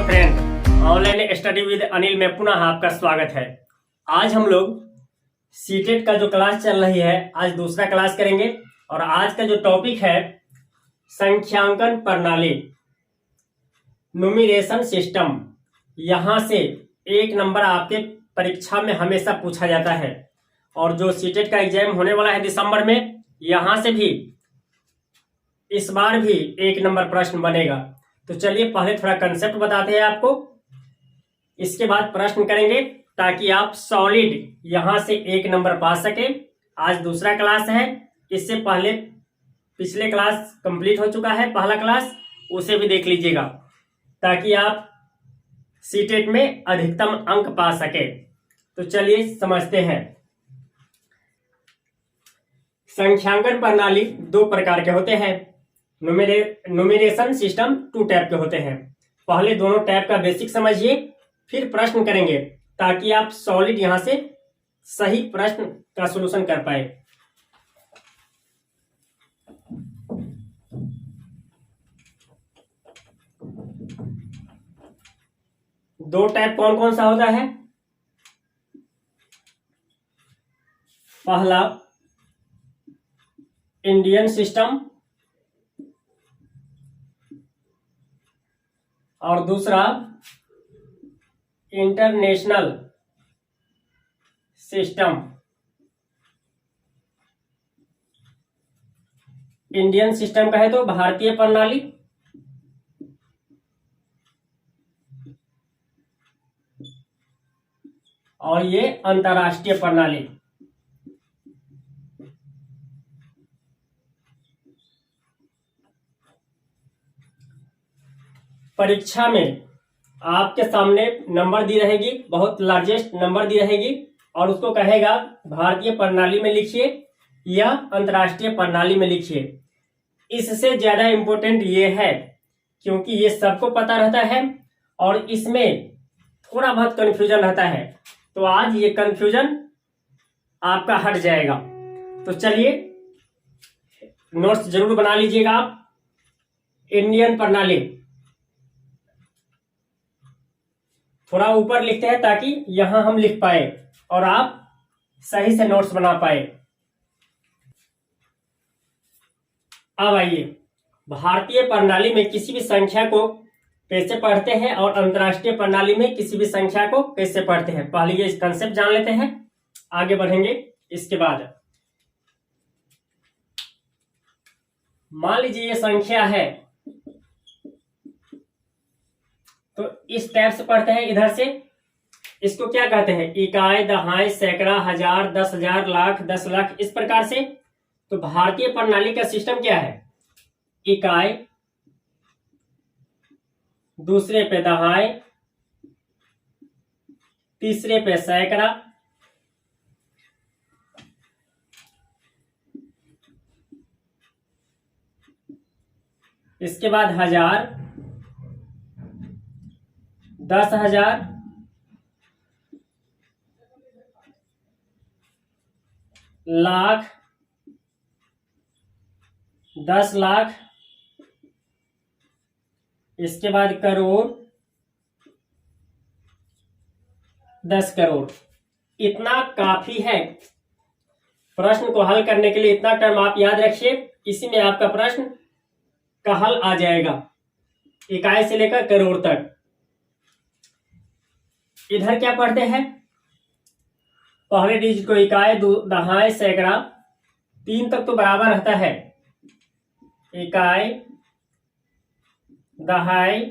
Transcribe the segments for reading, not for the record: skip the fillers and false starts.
Friend, online study with Anil में पुनः आपका स्वागत है। आज हम लोग सीटेट का जो क्लास चल रही है, आज दूसरा क्लास करेंगे और आज का जो टॉपिक है संख्यांकन प्रणाली, न्यूमरेशन सिस्टम। यहां से एक नंबर आपके परीक्षा में हमेशा पूछा जाता है और जो सीटेट का एग्जाम होने वाला है दिसंबर में, यहां से भी इस बार भी एक नंबर प्रश्न बनेगा। तो चलिए पहले थोड़ा कंसेप्ट बताते हैं आपको, इसके बाद प्रश्न करेंगे ताकि आप सॉलिड यहां से एक नंबर पा सके। आज दूसरा क्लास है, इससे पहले पिछले क्लास कंप्लीट हो चुका है, पहला क्लास, उसे भी देख लीजिएगा ताकि आप सीटेट में अधिकतम अंक पा सके। तो चलिए समझते हैं। संख्यांकन प्रणाली दो प्रकार के होते हैं। न्यूमरेशन सिस्टम 2 टाइप के होते हैं। पहले दोनों टाइप का बेसिक समझिए, फिर प्रश्न करेंगे ताकि आप सॉलिड यहां से सही प्रश्न का सॉल्यूशन कर पाए। दो टाइप कौन कौन सा होता है? पहला इंडियन सिस्टम और दूसरा इंटरनेशनल सिस्टम। इंडियन सिस्टम कहे तो भारतीय प्रणाली, और ये अंतर्राष्ट्रीय प्रणाली। परीक्षा में आपके सामने नंबर दी रहेगी, बहुत लार्जेस्ट नंबर दी रहेगी और उसको कहेगा भारतीय प्रणाली में लिखिए या अंतर्राष्ट्रीय प्रणाली में लिखिए। इससे ज्यादा इंपॉर्टेंट ये है क्योंकि ये सबको पता रहता है और इसमें थोड़ा बहुत कंफ्यूजन रहता है, तो आज ये कंफ्यूजन आपका हट जाएगा। तो चलिए नोट्स जरूर बना लीजिएगा आप। इंडियन प्रणाली थोड़ा ऊपर लिखते हैं ताकि यहां हम लिख पाए और आप सही से नोट्स बना पाए। अब आइए, भारतीय प्रणाली में किसी भी संख्या को कैसे पढ़ते हैं और अंतर्राष्ट्रीय प्रणाली में किसी भी संख्या को कैसे पढ़ते हैं, पहले ये कंसेप्ट जान लेते हैं, आगे बढ़ेंगे। इसके बाद मान लीजिए ये संख्या है, तो इस टाइप से पढ़ते हैं। इधर से इसको क्या कहते हैं? इकाई, दहाई, सैकड़ा, हजार, 10,000, लाख, 10 लाख, इस प्रकार से। तो भारतीय प्रणाली का सिस्टम क्या है? इकाई, दूसरे पे दहाई, तीसरे पे सैकड़ा, इसके बाद हजार, 10,000, लाख, 10 लाख, इसके बाद करोड़, 10 करोड़। इतना काफी है प्रश्न को हल करने के लिए। इतना टर्म आप याद रखिए, इसी में आपका प्रश्न का हल आ जाएगा, इकाई से लेकर करोड़ तक। इधर क्या पढ़ते हैं? पहले डिजिट को इकाई, दहाई, सैकड़ा, 3 तक तो बराबर रहता है। इकाई, दहाई,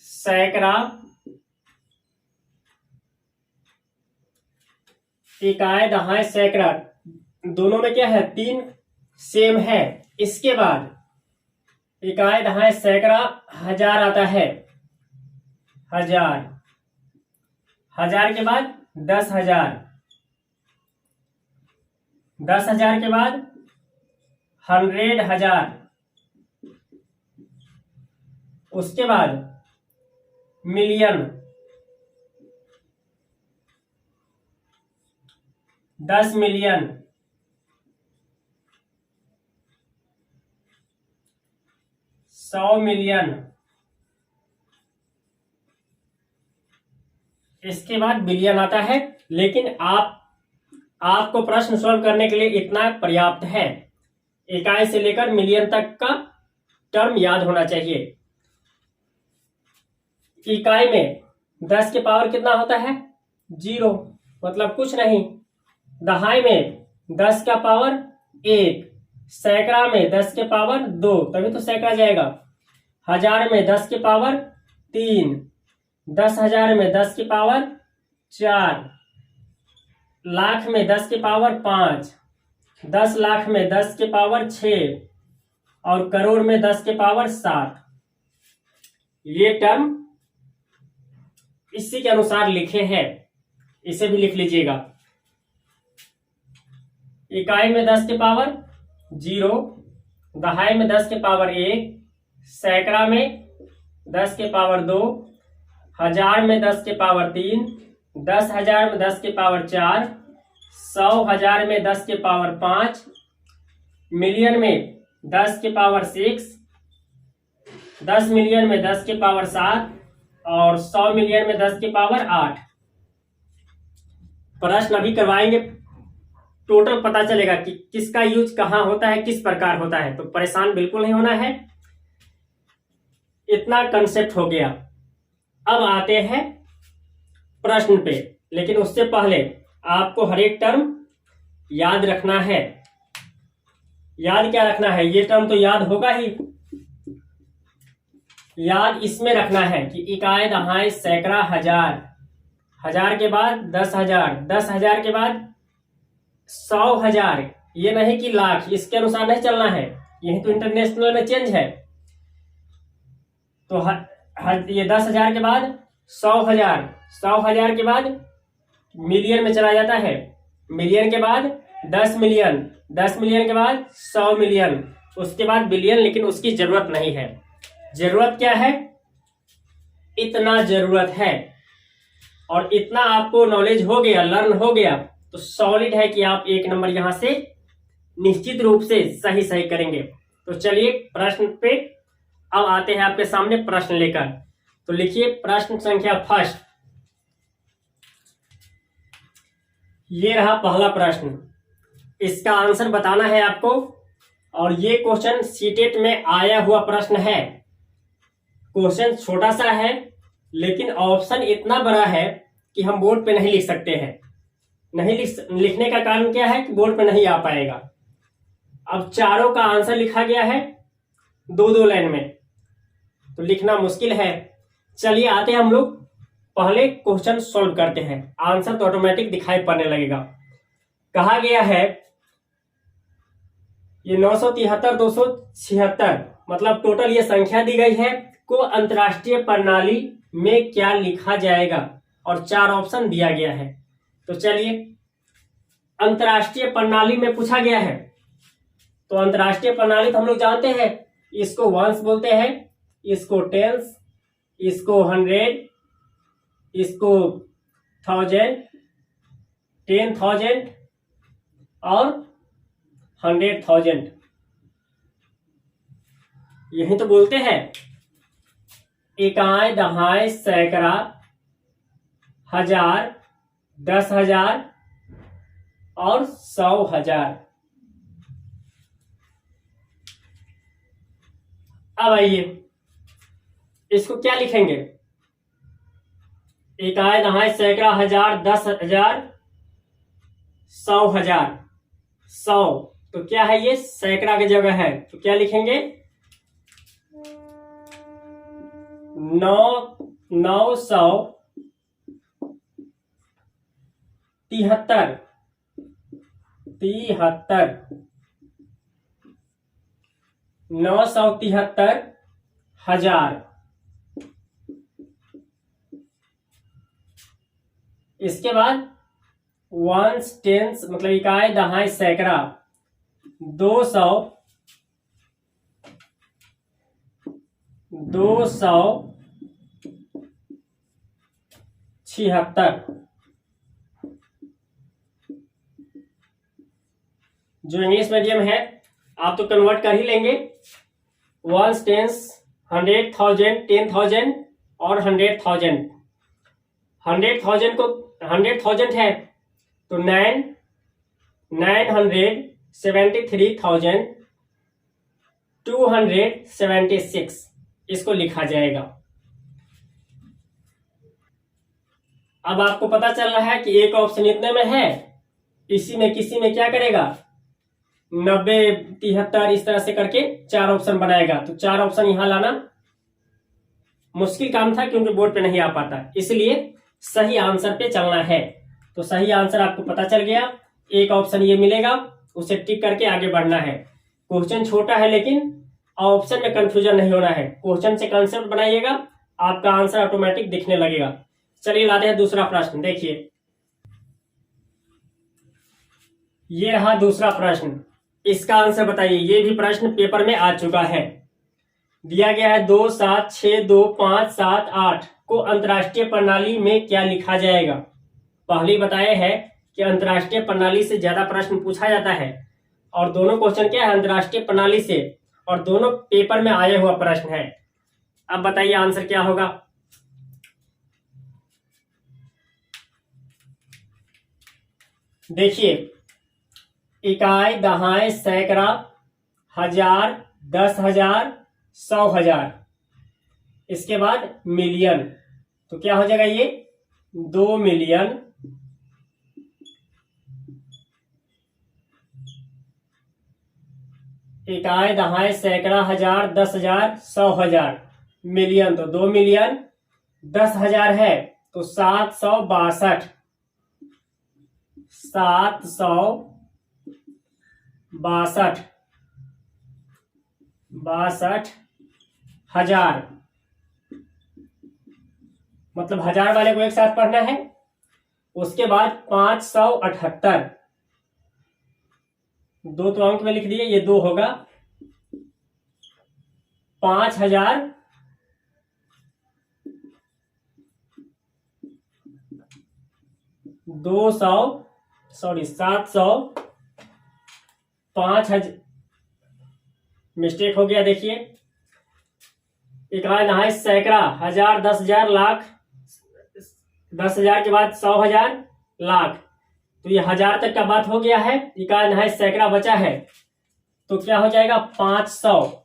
सैकड़ा, इकाई, दहाई, सैकड़ा, दोनों में क्या है? 3 सेम है। इसके बाद इकाई, दहाई, सैकड़ा, हजार आता है, हजार, हजार के बाद 10,000, 10,000 के बाद 100,000, उसके बाद मिलियन, 10 मिलियन, 100 मिलियन, इसके बाद बिलियन आता है, लेकिन आपको प्रश्न सॉल्व करने के लिए इतना पर्याप्त है। इकाई से लेकर मिलियन तक का टर्म याद होना चाहिए। इकाई में 10 के पावर कितना होता है? 0, मतलब कुछ नहीं। दहाई में 10 का पावर 1, सैकड़ा में 10 के पावर 2, तभी तो सैकड़ा जाएगा। हजार में 10 के पावर 3, 10,000 में 10 के पावर 4, लाख में 10 के पावर 5, 10 लाख में 10 के पावर 6 और करोड़ में 10 के पावर 7। ये टर्म इसी के अनुसार लिखे हैं, इसे भी लिख लीजिएगा। इकाई में 10 के पावर 0, दहाई में 10 के पावर 1, सैकड़ा में 10 के पावर 2, हजार में 10 के पावर 3, 10,000 में 10 के पावर 4, 100,000 में 10 के पावर 5, मिलियन में 10 के पावर 6, 10 मिलियन में 10 के पावर 7 और 100 मिलियन में 10 के पावर 8। प्रश्न अभी करवाएंगे, टोटल पता चलेगा कि किसका यूज कहां होता है, किस प्रकार होता है। तो परेशान बिल्कुल नहीं होना है, इतना कंसेप्ट हो गया। अब आते हैं प्रश्न पे, लेकिन उससे पहले आपको हर एक टर्म याद रखना है। याद क्या रखना है? ये टर्म तो याद होगा ही। याद इसमें रखना है कि इकाई, दहाई, सैकड़ा, हजार, हजार के बाद 10,000, 10,000 के बाद 100,000। ये नहीं कि लाख, इसके अनुसार नहीं चलना है, यही तो इंटरनेशनल में चेंज है। तो ये 10,000 के बाद 100,000, 100,000 के बाद मिलियन में चला जाता है, मिलियन के बाद 10 मिलियन, 10 मिलियन के बाद 100 मिलियन, उसके बाद बिलियन। लेकिन उसकी जरूरत नहीं है। जरूरत क्या है? इतना जरूरत है। और इतना आपको नॉलेज हो गया, लर्न हो गया, तो सॉलिड है कि आप 1 नंबर यहां से निश्चित रूप से सही करेंगे। तो चलिए प्रश्न पे अब आते हैं आपके सामने प्रश्न लेकर। तो लिखिए प्रश्न संख्या फर्स्ट। ये रहा पहला प्रश्न, इसका आंसर बताना है आपको। और ये क्वेश्चन सीटेट में आया हुआ प्रश्न है। क्वेश्चन छोटा सा है, लेकिन ऑप्शन इतना बड़ा है कि हम बोर्ड पे नहीं लिख सकते हैं। नहीं लिखने का कारण क्या है कि बोर्ड पे नहीं आ पाएगा। अब चारों का आंसर लिखा गया है 2-2 लाइन में, तो लिखना मुश्किल है। चलिए आते हैं हम लोग पहले क्वेश्चन सॉल्व करते हैं, आंसर तो ऑटोमेटिक दिखाई पड़ने लगेगा। कहा गया है ये 973, 276, मतलब टोटल ये संख्या दी गई है, को अंतरराष्ट्रीय प्रणाली में क्या लिखा जाएगा, और 4 ऑप्शन दिया गया है। तो चलिए, अंतरराष्ट्रीय प्रणाली में पूछा गया है, तो अंतरराष्ट्रीय प्रणाली तो हम लोग जानते हैं, इसको वंस बोलते हैं, इसको टेंस, इसको 100, इसको 1000, 10,000 और 100,000, यही तो बोलते हैं। इकाई, दहाई, सैकड़ा, हजार, 10,000 और 100,000। अब आइए इसको क्या लिखेंगे? इकाई, दहाई, सैकड़ा, हजार, 10,000, 100,000। 100 तो क्या है? ये सैकड़ा की जगह है, तो क्या लिखेंगे? 973 973,000। इसके बाद वंस, टेंस, मतलब इकाई, दहाई, सैकड़ा, 276। जो इंग्लिश मीडियम है आप तो कन्वर्ट कर ही लेंगे। वंस, टेंस, 100,000, 10,000 और 100,000। 100,000 को 100,000 है तो 973,276 इसको लिखा जाएगा। अब आपको पता चल रहा है कि एक ऑप्शन इतने में है, इसी में किसी में क्या करेगा 90, 73 इस तरह से करके 4 ऑप्शन बनाएगा। तो 4 ऑप्शन यहां लाना मुश्किल काम था क्योंकि बोर्ड पे नहीं आ पाता, इसलिए सही आंसर पे चलना है। तो सही आंसर आपको पता चल गया, एक ऑप्शन ये मिलेगा, उसे टिक करके आगे बढ़ना है। क्वेश्चन छोटा है लेकिन ऑप्शन में कंफ्यूजन नहीं होना है। क्वेश्चन से कंसेप्ट बनाइएगा, आपका आंसर ऑटोमेटिक दिखने लगेगा। चलिए लाते हैं दूसरा प्रश्न। देखिए ये रहा दूसरा प्रश्न, इसका आंसर बताइए। ये भी प्रश्न पेपर में आ चुका है। दिया गया है 2, 7, 6, 2, 5, 7, 8 को अंतर्राष्ट्रीय प्रणाली में क्या लिखा जाएगा। पहले बताया है कि अंतर्राष्ट्रीय प्रणाली से ज्यादा प्रश्न पूछा जाता है और दोनों क्वेश्चन क्या है अंतर्राष्ट्रीय प्रणाली से, और दोनों पेपर में आया हुआ प्रश्न है। अब बताइए आंसर क्या होगा। देखिए इकाई, दहाई, सैकड़ा, हजार, 10,000, 100,000, इसके बाद मिलियन। तो क्या हो जाएगा ये 2 मिलियन, इकाई, दहाई, सैकड़ा, हजार, 10,000, 100,000, मिलियन। तो 2 मिलियन 10,000 है तो 762 62 मतलब 1000 वाले को एक साथ पढ़ना है। उसके बाद 578, 2 तो अंक में लिख दिए, ये 2 होगा 5,000 5,000 मिस्टेक हो गया। देखिए इकाई, दहाई, सैकड़ा, हजार, 10,000, लाख, 10,000 के बाद 100,000, लाख। तो ये 1000 तक का बात हो गया है, इकाई, दहाई, सैकड़ा बचा है तो क्या हो जाएगा 500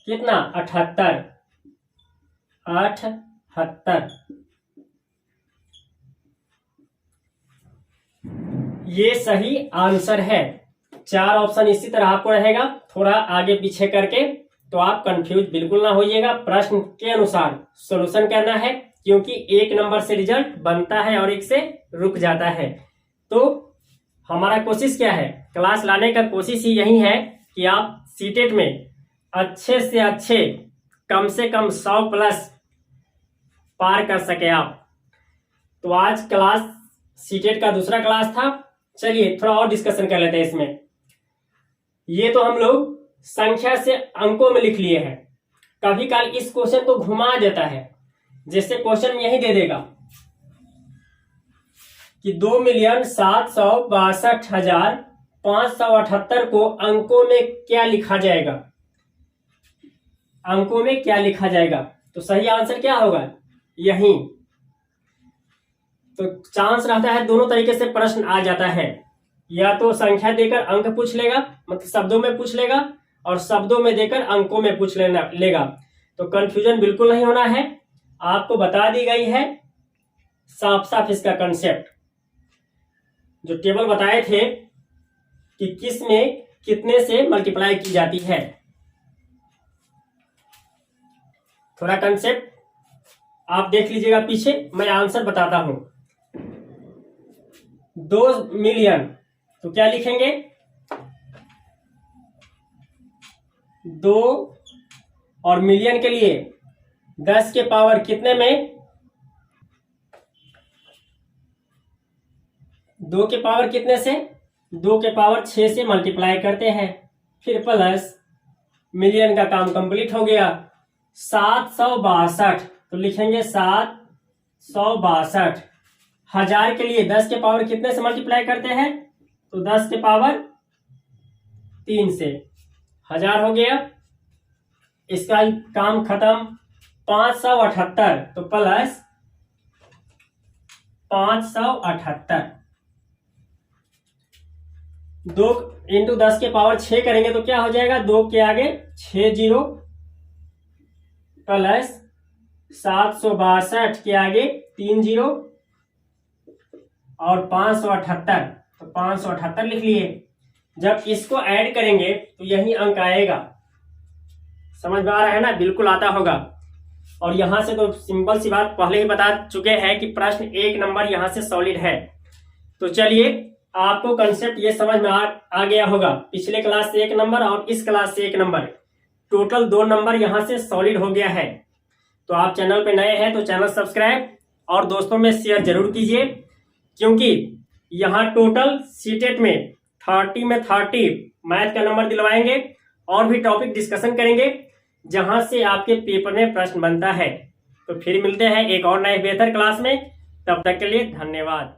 कितना 78 ये सही आंसर है। 4 ऑप्शन इसी तरह आपको रहेगा, थोड़ा आगे पीछे करके, तो आप कंफ्यूज बिल्कुल ना होइएगा। प्रश्न के अनुसार सॉल्यूशन करना है क्योंकि 1 नंबर से रिजल्ट बनता है और 1 से रुक जाता है। तो हमारा कोशिश क्या है, क्लास लाने का कोशिश ही यही है कि आप सीटेट में अच्छे से अच्छे कम से कम 100+ पार कर सके आप। तो आज क्लास सीटेट का दूसरा क्लास था। चलिए थोड़ा और डिस्कशन कर लेते हैं इसमें। ये तो हम लोग संख्या से अंकों में लिख लिए हैं। कभी काल इस क्वेश्चन को घुमा देता है, जैसे क्वेश्चन यही दे देगा कि 2,762,578 को अंकों में क्या लिखा जाएगा, अंकों में क्या लिखा जाएगा। तो सही आंसर क्या होगा यही। तो चांस रहता है दोनों तरीके से प्रश्न आ जाता है, या तो संख्या देकर अंक पूछ लेगा, मतलब शब्दों में पूछ लेगा, और शब्दों में देकर अंकों में पूछ लेगा। तो कंफ्यूजन बिल्कुल नहीं होना है, आपको बता दी गई है साफ साफ इसका कंसेप्ट। जो टेबल बताए थे कि किस में कितने से मल्टीप्लाई की जाती है, थोड़ा कंसेप्ट आप देख लीजिएगा पीछे, मैं आंसर बताता हूं। 2 मिलियन तो क्या लिखेंगे 2, और मिलियन के लिए 10 के पावर कितने में 2 के पावर कितने से 2 के पावर 6 से मल्टीप्लाई करते हैं, फिर प्लस मिलियन का काम कंप्लीट हो गया। 762 तो लिखेंगे 762। 1000 के लिए 10 के पावर कितने से मल्टीप्लाई करते हैं, तो 10 के पावर 3 से 1000 हो गया, इसका काम खत्म। 578 तो प्लस 578 2 इंटू 10 के पावर 6 करेंगे तो क्या हो जाएगा, 2 के आगे 6 जीरो प्लस 762 के आगे 3 जीरो और 578 तो 578 लिख लिए। जब इसको ऐड करेंगे तो यही अंक आएगा। समझ में आ रहा है ना, बिल्कुल आता होगा। और यहां से तो सिंपल सी बात पहले ही बता चुके हैं कि प्रश्न 1 नंबर यहां से सॉलिड है। तो चलिए आपको कंसेप्ट ये समझ में आ गया होगा। पिछले क्लास से 1 नंबर और इस क्लास से 1 नंबर, टोटल 2 नंबर यहां से सॉलिड हो गया है। तो आप चैनल पे नए हैं तो चैनल सब्सक्राइब और दोस्तों में शेयर जरूर कीजिए, क्योंकि यहाँ टोटल सीटेट में 30 में 30 मैथ का नंबर दिलवाएंगे और भी टॉपिक डिस्कशन करेंगे जहां से आपके पेपर में प्रश्न बनता है। तो फिर मिलते हैं एक और नए बेहतर क्लास में, तब तक के लिए धन्यवाद।